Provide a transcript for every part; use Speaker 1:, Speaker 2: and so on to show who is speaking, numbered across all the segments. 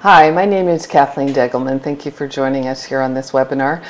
Speaker 1: Hi, my name is Kathleen Deggelman. Thank you for joining us here on this webinar.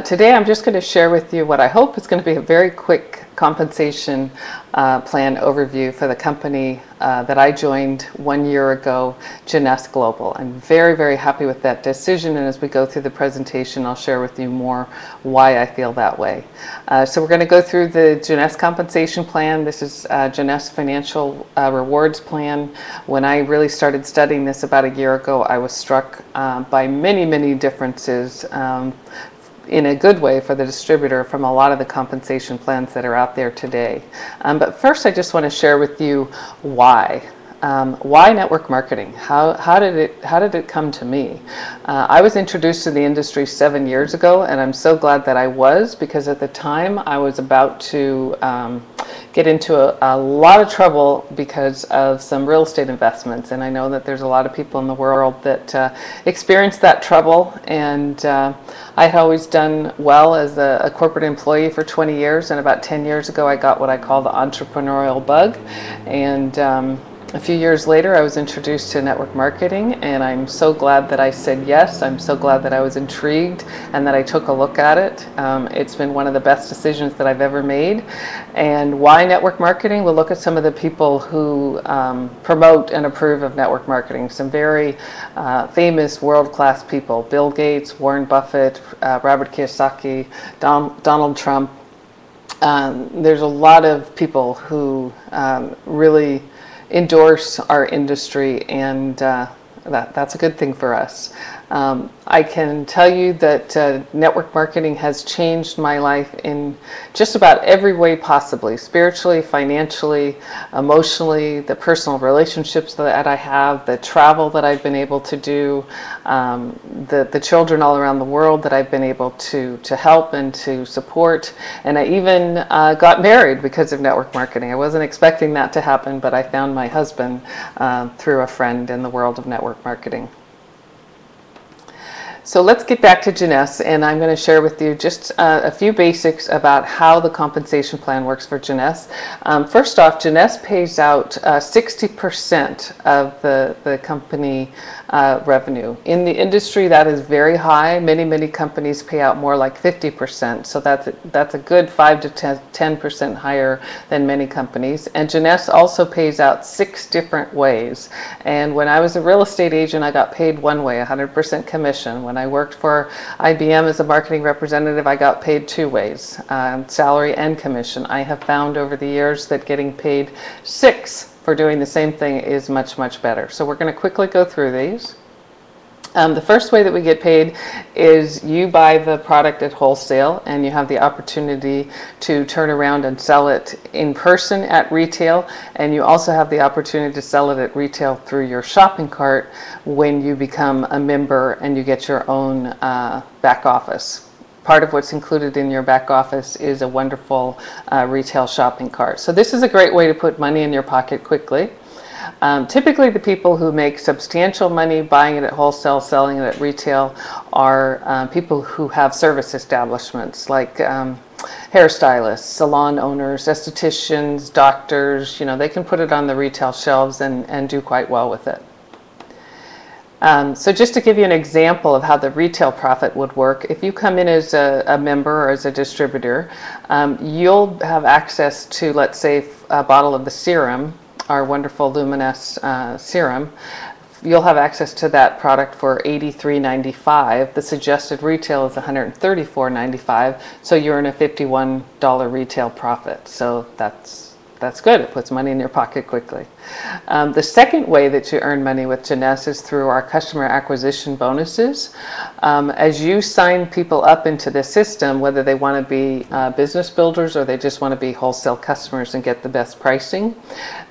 Speaker 1: Today I'm just going to share with you what I hope is going to be a very quick compensation plan overview for the company that I joined 1 year ago, Jeunesse Global. I'm very, very happy with that decision, and as we go through the presentation I'll share with you more why I feel that way. So we're going to go through the Jeunesse compensation plan. This is Jeunesse financial rewards plan. When I really started studying this about a year ago, I was struck by many differences in a good way for the distributor from a lot of the compensation plans that are out there today. But first I just want to share with you why. Why network marketing? How did it come to me? I was introduced to the industry 7 years ago, and I'm so glad that I was, because at the time I was about to get into a lot of trouble because of some real estate investments, and I know that there's a lot of people in the world that experienced that trouble, and I had always done well as a corporate employee for 20 years, and about 10 years ago I got what I call the entrepreneurial bug, and a few years later I was introduced to network marketing, and I'm so glad that I said yes. I'm so glad that I was intrigued and that I took a look at it. It's been one of the best decisions that I've ever made. And why network marketing? We'll look at some of the people who promote and approve of network marketing. Some very famous world-class people: Bill Gates, Warren Buffett, Robert Kiyosaki, Donald Trump. There's a lot of people who really endorse our industry, and that's a good thing for us. I can tell you that network marketing has changed my life in just about every way possibly: spiritually, financially, emotionally, the personal relationships that I have, the travel that I've been able to do, the children all around the world that I've been able to help and to support. And I even got married because of network marketing. I wasn't expecting that to happen, but I found my husband through a friend in the world of network marketing. So let's get back to Jeunesse, and I'm going to share with you just a few basics about how the compensation plan works for Jeunesse. First off, Jeunesse pays out 60% of the company revenue. In the industry, that is very high. Many companies pay out more like 50%, so that's a good 5 to 10% higher than many companies. And Jeunesse also pays out 6 different ways. And when I was a real estate agent, I got paid one way, 100% commission. When I worked for IBM as a marketing representative, I got paid 2 ways, salary and commission. I have found over the years that getting paid 6 for doing the same thing is much better. So we're going to quickly go through these. The first way that we get paid is you buy the product at wholesale, and you have the opportunity to turn around and sell it in person at retail, and you also have the opportunity to sell it at retail through your shopping cart when you become a member and you get your own back office. Part of what's included in your back office is a wonderful retail shopping cart. So this is a great way to put money in your pocket quickly. Typically the people who make substantial money buying it at wholesale, selling it at retail, are people who have service establishments like hairstylists, salon owners, estheticians, doctors. You know, they can put it on the retail shelves and do quite well with it. So just to give you an example of how the retail profit would work, if you come in as a member or as a distributor, you'll have access to, let's say, a bottle of the serum, our wonderful Luminous serum. You'll have access to that product for $83.95. The suggested retail is $134.95, so you're in a $51 retail profit. So that's good. It puts money in your pocket quickly. The second way that you earn money with Jeunesse is through our customer acquisition bonuses. As you sign people up into the system, whether they want to be business builders or they just want to be wholesale customers and get the best pricing,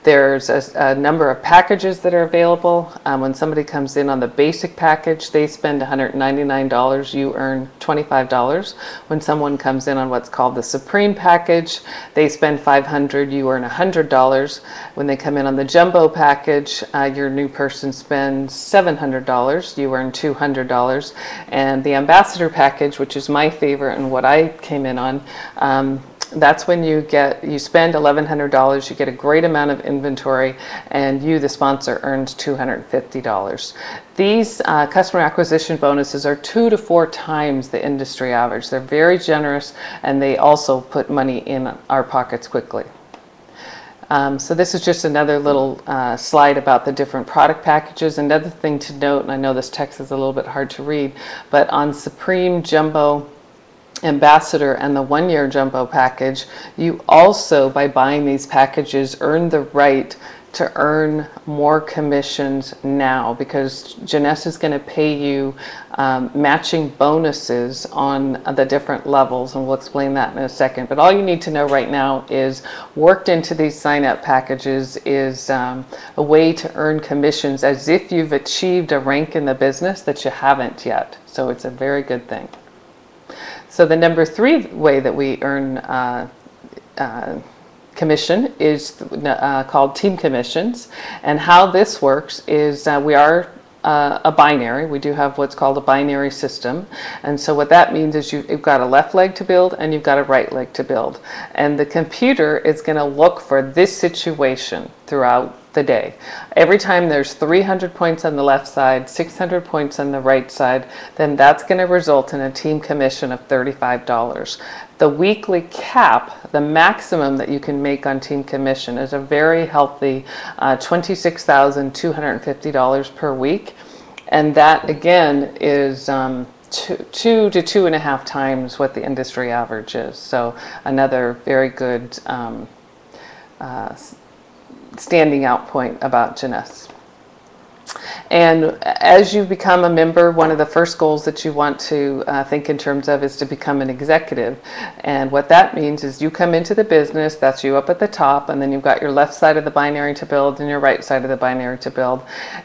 Speaker 1: there's a number of packages that are available. When somebody comes in on the basic package, they spend $199, you earn $25. When someone comes in on what's called the Supreme package, they spend $500, you earn $100. When they come in on the Jumbo package, your new person spends $700, you earn $200. And the Ambassador package, which is my favorite and what I came in on, that's when you spend $1,100, you get a great amount of inventory, and you, the sponsor, earns $250. These customer acquisition bonuses are 2 to 4 times the industry average. They're very generous, and they also put money in our pockets quickly. So this is just another little slide about the different product packages. Another thing to note, and I know this text is a little bit hard to read, but on Supreme, Jumbo, Ambassador, and the 1-year Jumbo package, you also, by buying these packages, earn the right to earn more commissions now, because Jeunesse is going to pay you matching bonuses on the different levels, and we'll explain that in a second. But all you need to know right now is worked into these sign-up packages is a way to earn commissions as if you've achieved a rank in the business that you haven't yet. So it's a very good thing. So the number 3 way that we earn commission is called team commissions. And how this works is we are a binary. We do have what's called a binary system. And so what that means is you've got a left leg to build and you've got a right leg to build. And the computer is going to look for this situation throughout the day. Every time there's 300 points on the left side, 600 points on the right side, then that's going to result in a team commission of $35. The weekly cap, the maximum that you can make on team commission, is a very healthy $26,250 per week. And that, again, is 2 to 2.5 times what the industry average is. So another very good standing out point about Jeunesse. And as you become a member, one of the first goals that you want to think in terms of is to become an executive. And what that means is you come into the business, that's you up at the top, and then you've got your left side of the binary to build and your right side of the binary to build.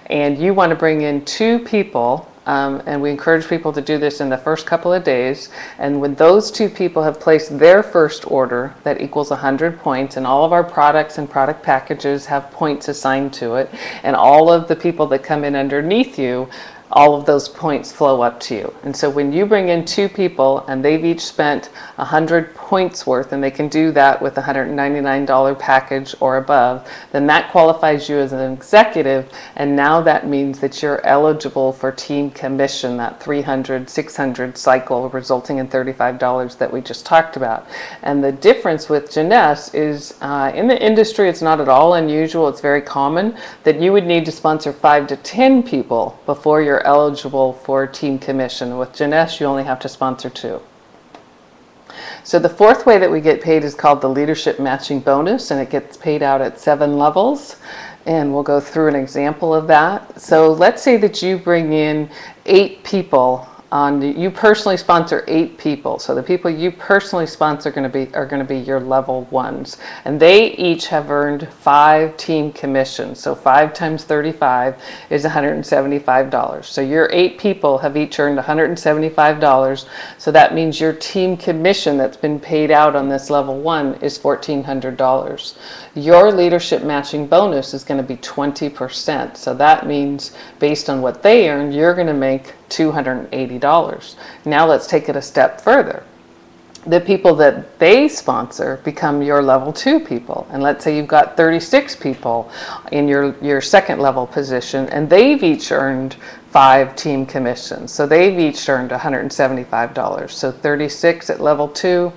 Speaker 1: And you want to bring in 2 people. And we encourage people to do this in the first couple of days. And when those 2 people have placed their first order, that equals 100 points, and all of our products and product packages have points assigned to it, and all of the people that come in underneath you, all of those points flow up to you. And so when you bring in 2 people and they've each spent 100 points worth, and they can do that with a $199 package or above, then that qualifies you as an executive. And now that means that you're eligible for team commission, that 300, 600 cycle, resulting in $35 that we just talked about. And the difference with Jeunesse is in the industry, it's not at all unusual. It's very common that you would need to sponsor 5 to 10 people before you're eligible for team commission. With Jeunesse, you only have to sponsor 2. So the 4th way that we get paid is called the leadership matching bonus, and it gets paid out at 7 levels. And we'll go through an example of that. So let's say that you bring in 8 people. You personally sponsor 8 people. So the people you personally sponsor are going to be your level 1s. And they each have earned 5 team commissions. So 5 times 35 is $175. So your 8 people have each earned $175. So that means your team commission that's been paid out on this level 1 is $1,400. Your leadership matching bonus is going to be 20%. So that means based on what they earn, you're going to make $280. Now let's take it a step further. The people that they sponsor become your level 2 people. And let's say you've got 36 people in your second level position, and they've each earned 5 team commissions. So they've each earned $175. So 36 at level 2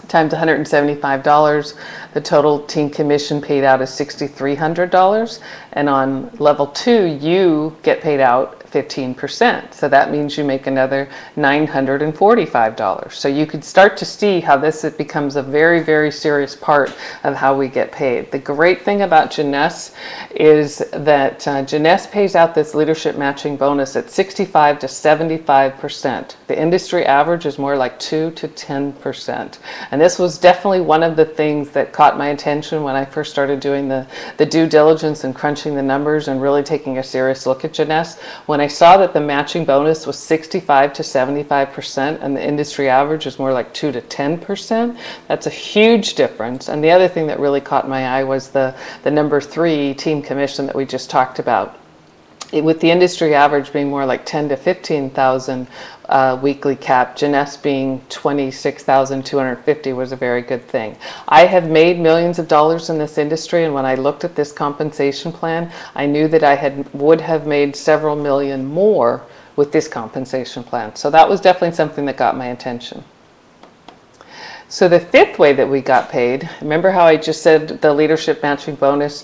Speaker 1: times $175, the total team commission paid out is $6,300. And on level 2, you get paid out 15%. So that means you make another $945. So you could start to see how this becomes a very, very serious part of how we get paid. The great thing about Jeunesse is that Jeunesse pays out this leadership matching bonus at 65 to 75%. The industry average is more like 2 to 10%. And this was definitely one of the things that caught my attention when I first started doing the due diligence and crunching the numbers and really taking a serious look at Jeunesse. When I saw that the matching bonus was 65 to 75% and the industry average is more like 2 to 10%, that's a huge difference. And the other thing that really caught my eye was the number 3 team commission that we just talked about. with the industry average being more like 10 to 15,000 weekly cap, Jeunesse being 26,250 was a very good thing. I have made millions of dollars in this industry, and when I looked at this compensation plan, I knew that I would have made several million more with this compensation plan. So that was definitely something that got my attention. So the fifth way that we got paid, remember how I just said the leadership matching bonus,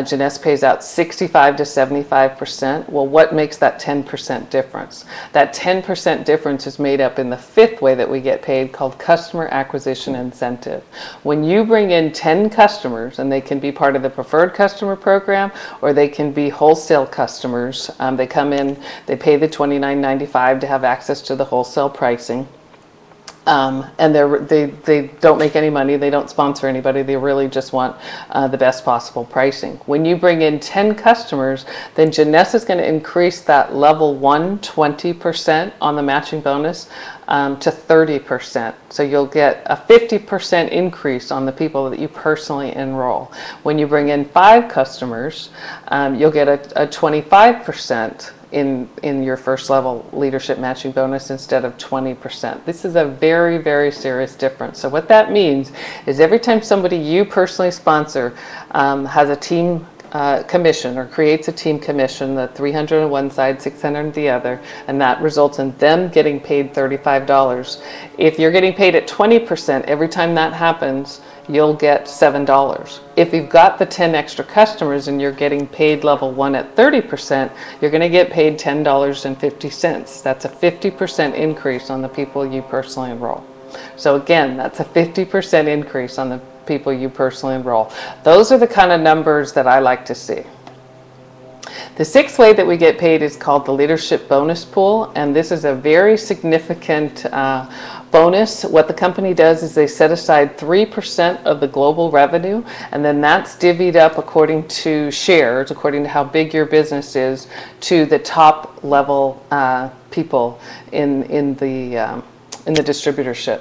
Speaker 1: Jeunesse pays out 65 to 75%. Well, what makes that 10% difference? That 10% difference is made up in the fifth way that we get paid, called customer acquisition incentive. When you bring in 10 customers, and they can be part of the preferred customer program, or they can be wholesale customers, they come in, they pay the $29.95 to have access to the wholesale pricing. And they don't make any money, they don't sponsor anybody, they really just want the best possible pricing. When you bring in 10 customers, then Jeunesse is going to increase that level 1 20% on the matching bonus to 30%. So you'll get a 50% increase on the people that you personally enroll. When you bring in 5 customers, you'll get a 25% in your first level leadership matching bonus instead of 20%. This is a very, very serious difference. So what that means is every time somebody you personally sponsor has a team commission, or creates a team commission, the 300 on one side, 600 on the other, and that results in them getting paid $35. If you're getting paid at 20%, every time that happens, you'll get $7. If you've got the 10 extra customers and you're getting paid level 1 at 30%, you're going to get paid $10.50. That's a 50% increase on the people you personally enroll. So again, that's a 50% increase on the people you personally enroll. Those are the kind of numbers that I like to see. The sixth way that we get paid is called the leadership bonus pool, and this is a very significant bonus. What the company does is they set aside 3% of the global revenue, and then that's divvied up according to shares, according to how big your business is, to the top level people in the distributorship.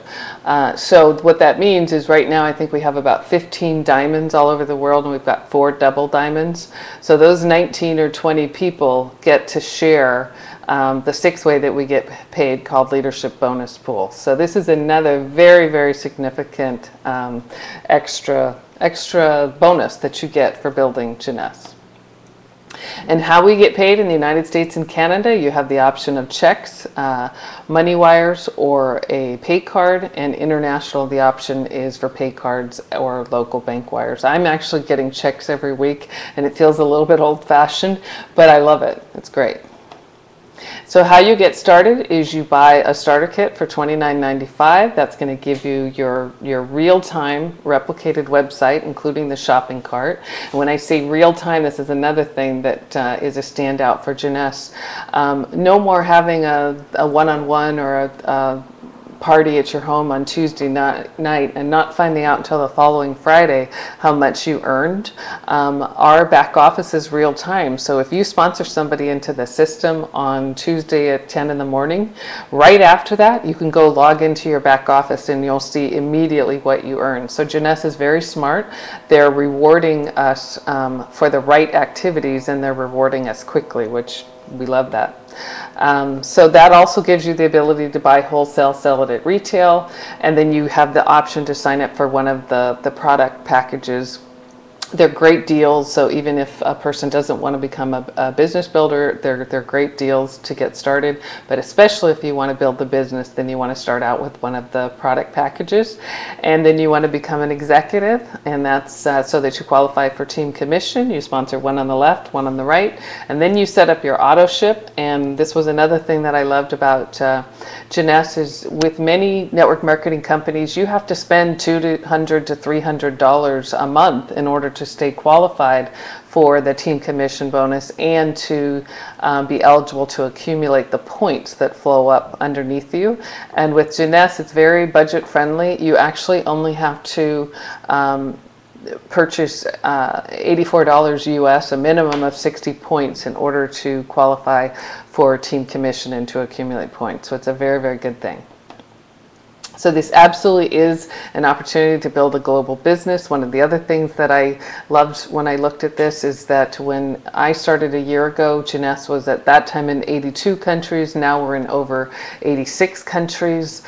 Speaker 1: So what that means is right now I think we have about 15 diamonds all over the world, and we've got 4 double diamonds. So those 19 or 20 people get to share the sixth way that we get paid, called leadership bonus pool. So this is another very, very significant extra bonus that you get for building Jeunesse. And how we get paid in the United States and Canada, you have the option of checks, money wires, or a pay card, and international, the option is for pay cards or local bank wires. I'm actually getting checks every week, and it feels a little bit old-fashioned, but I love it. It's great. So how you get started is you buy a starter kit for $29.95. That's going to give you your real-time replicated website, including the shopping cart. And when I say real-time, this is another thing that is a standout for Jeunesse. No more having a one-on-one or a party at your home on Tuesday night and not finding out until the following Friday how much you earned. Our back office is real time. So if you sponsor somebody into the system on Tuesday at 10 in the morning, right after that you can go log into your back office and you'll see immediately what you earn. So Jeunesse is very smart. They're rewarding us for the right activities, and they're rewarding us quickly, which we love that. So that also gives you the ability to buy wholesale, sell it at retail, and then you have the option to sign up for one of the product packages. They're great deals, so even if a person doesn't want to become a business builder, they're great deals to get started. But especially if you want to build the business, then you want to start out with one of the product packages. And then you want to become an executive, and that's so that you qualify for team commission. You sponsor one on the left, one on the right, and then you set up your auto ship. And this was another thing that I loved about Jeunesse is with many network marketing companies, you have to spend $200 to $300 a month in order to stay qualified for the team commission bonus and to be eligible to accumulate the points that flow up underneath you. And with Jeunesse, it's very budget friendly. You actually only have to purchase $84 US, a minimum of 60 points, in order to qualify for team commission and to accumulate points. So it's a very, very good thing. So this absolutely is an opportunity to build a global business. One of the other things that I loved when I looked at this is that when I started a year ago, Jeunesse was at that time in 82 countries. Now we're in over 86 countries.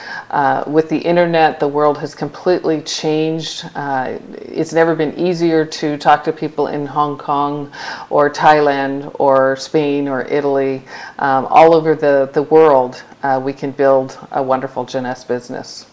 Speaker 1: With the internet, the world has completely changed. It's never been easier to talk to people in Hong Kong or Thailand or Spain or Italy. All over the world, we can build a wonderful Jeunesse business.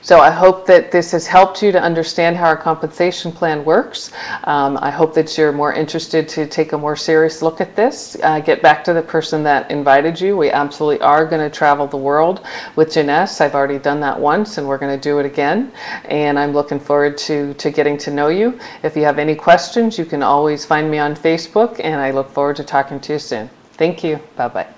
Speaker 1: So I hope that this has helped you to understand how our compensation plan works. I hope that you're more interested to take a more serious look at this. Get back to the person that invited you. We absolutely are going to travel the world with Jeunesse. I've already done that once, and we're going to do it again. And I'm looking forward to getting to know you. If you have any questions, you can always find me on Facebook, and I look forward to talking to you soon. Thank you. Bye-bye.